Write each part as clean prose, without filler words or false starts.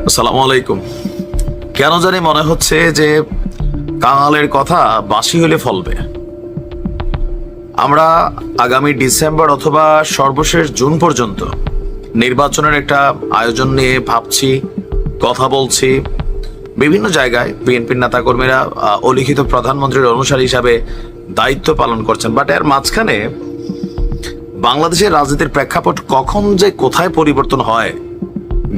আসসালামু আলাইকুম। কেন জানি মনে হচ্ছে যে কাঙালের কথা বাসি হলে ফলবে। আমরা আগামী ডিসেম্বর অথবা সর্বশেষ জুন পর্যন্ত নির্বাচনের একটা আয়োজন নিয়ে ভাবছি, কথা বলছি। বিভিন্ন জায়গায় বিএনপির নেতাকর্মীরা অলিখিত প্রধানমন্ত্রীর অনুসারী হিসাবে দায়িত্ব পালন করছেন, বাট এর মাঝখানে বাংলাদেশের রাজনীতির প্রেক্ষাপট কখন যে কোথায় পরিবর্তন হয়,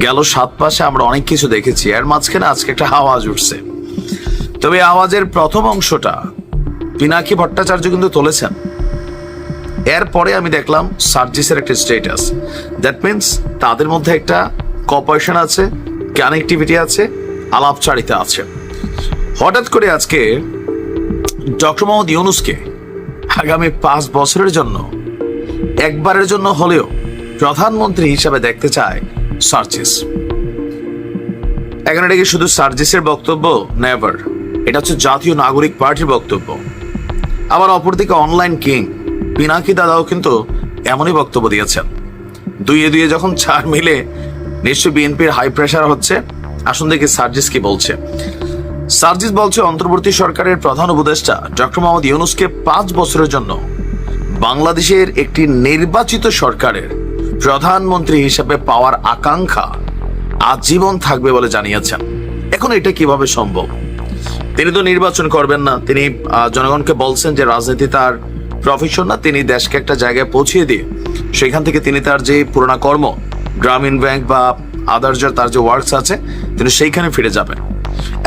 গেল 7 মাসে আমরা অনেক কিছু দেখেছি। এর মাঝখানে আজকে একটা আওয়াজ উঠছে, তবে আওয়াজের প্রথম অংশটা পিনাকি ভট্টাচার্য কিন্তু তুলেছেন। এরপরে আমি দেখলাম সার্জিসের একটা স্ট্যাটাস, দ্যাট মিনস তাদের মধ্যে একটা কোঅপারেশন আছে, কানেক্টিভিটি আছে, আলাপচারিতা আছে। হঠাৎ করে আজকে ডক্টর মোহাম্মদ ইউনূসকে আগামী 5 বছরের জন্য একবারের জন্য হলেও প্রধানমন্ত্রী হিসাবে দেখতে চায় সার্জিস। এখন এটা কি শুধু সার্জিসের বক্তব্য? নেভার। এটা হচ্ছে জাতীয় নাগরিক পার্টির বক্তব্য। আবার অপরদিকে অনলাইন কিং পিনাকি দাদাও কিন্তু এমনই বক্তব্য দিয়েছেন। দুইয়ে যখন 4 মিলে নিশ্চয়ই বিএনপির হাই প্রেসার হচ্ছে। আসুন দেখি সার্জিস কি বলছে। সার্জিস বলছে, অন্তর্বর্তী সরকারের প্রধান উপদেষ্টা ডক্টর মোহাম্মদ ইউনূসকে 5 বছরের জন্য বাংলাদেশের একটি নির্বাচিত সরকারের প্রধানমন্ত্রী হিসেবে পাওয়ার আকাঙ্ক্ষা আজীবন থাকবে বলে জানিয়েছেন। এখন এটা কিভাবে সম্ভব? তিনি তো নির্বাচন করবেন না। তিনি জনগণকে বলছেন যে রাজনীতি তার প্রফেশন না, তিনি দেশকে একটা জায়গায় পৌঁছিয়ে দিয়ে সেখান থেকে তিনি তার যে পুরোনো কর্ম, গ্রামীণ ব্যাংক বা আদার্স তার যে ওয়ার্কস আছে, তিনি সেইখানে ফিরে যাবেন।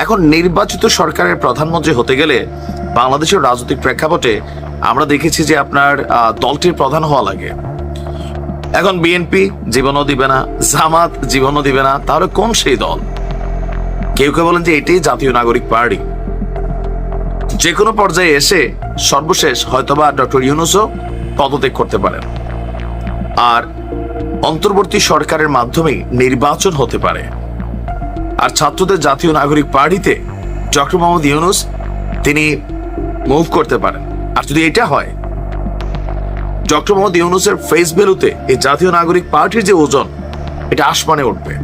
এখন নির্বাচিত সরকারের প্রধানমন্ত্রী হতে গেলে বাংলাদেশের রাজনৈতিক প্রেক্ষাপটে আমরা দেখেছি যে আপনার দলটির প্রধান হওয়া লাগে। এখন বিএনপি জীবনও দিবে না, জামাত জীবনও দিবে না, তাহলে কোন সেই দল? কেউ কেউ বলেন যে এটাই জাতীয় নাগরিক পার্টি। যে কোনো পর্যায়ে এসে সর্বশেষ হয়তোবা ডক্টর ইউনূসও পদত্যাগ করতে পারেন, আর অন্তর্বর্তী সরকারের মাধ্যমেই নির্বাচন হতে পারে। আর ছাত্রদের জাতীয় নাগরিক পার্টিতে ডক্টর মোহাম্মদ ইউনূস তিনি মুভ করতে পারেন। আর যদি এটা হয়, ডক্টর মোহাম্মদ ইউনূসের ফেস ভ্যালুতে এই জাতীয় নাগরিক পার্টির যে ওজন, এটা আসমানে উঠবে।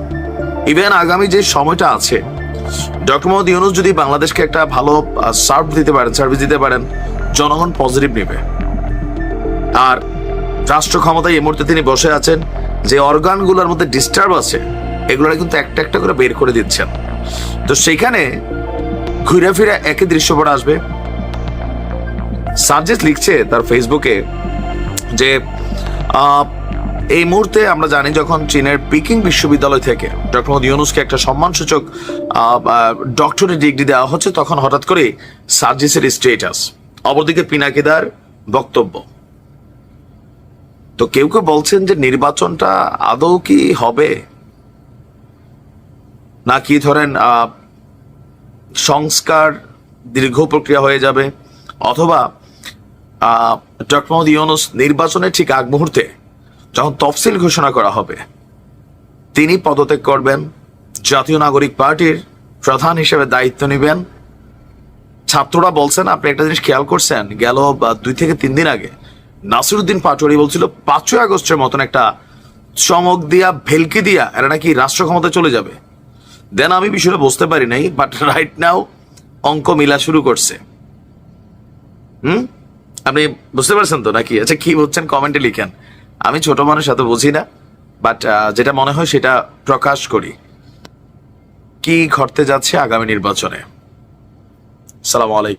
ইভেন আগামী যে সময়টা আছে, ডক্টর মোহাম্মদ ইউনূস যদি বাংলাদেশকে একটা ভালো সার্ভিস দিতে পারেন, জনগণ পজিটিভ নেবে। আর রাষ্ট্র ক্ষমতায় এই মুহূর্তে তিনি বসে আছেন, যে অর্গানগুলোর মধ্যে ডিস্টার্ব আছে এগুলোর কিন্তু একটা একটা করে বের করে দিচ্ছেন। তো সেখানে ঘুরে ফিরে একই দৃশ্যপট আসবে। সার্জিস লিখছে তার ফেসবুকে যে এই মুহূর্তে আমরা জানি, যখন চীনের পিকিং বিশ্ববিদ্যালয় থেকে ডক্টর মোহাম্মদ ইউনূসকে একটা সম্মানসূচক ডক্টরেট ডিগ্রি দেওয়া হচ্ছে, তখন হঠাৎ করে সার্জিসের স্ট্যাটাস, অপরদিকে পিনাকিদার বক্তব্য। তো কেউ কেউ বলছেন যে নির্বাচনটা আদৌ কি হবে, নাকি ধরেন সংস্কার দীর্ঘ প্রক্রিয়া হয়ে যাবে, অথবা ডক্টর মোহাম্মদ ইউনূস নির্বাচনের ঠিক আগ মুহূর্তে যখন তফসিল ঘোষণা করা হবে তিনি পদত্যাগ করবেন, জাতীয় নাগরিক পার্টির প্রধান হিসেবে দায়িত্ব নেবেন। ছাত্ররা বলছেন, আপনি একটা জিনিস খেয়াল করছেন, গেল 2 থেকে 3 দিন আগে নাসিরউদ্দিন পাটোয়ারি বলছিল 5ই আগস্টের মতন একটা চমক দিয়া ভেলকি দিয়া এরা নাকি রাষ্ট্র ক্ষমতায় চলে যাবে। দেন আমি বিষয়টা বুঝতে পারি নাই, বাট রাইট নাও অঙ্ক মিলা শুরু করছে। আপনি বুঝতে পারছেন তো নাকি? আচ্ছা, কি বুঝছেন কমেন্টে লিখেন। আমি ছোট মানুষ, এত বুঝি না, বাট যেটা মনে হয় সেটা প্রকাশ করি। কি ঘটতে যাচ্ছে আগামী নির্বাচনে? আসসালামু আলাইকুম।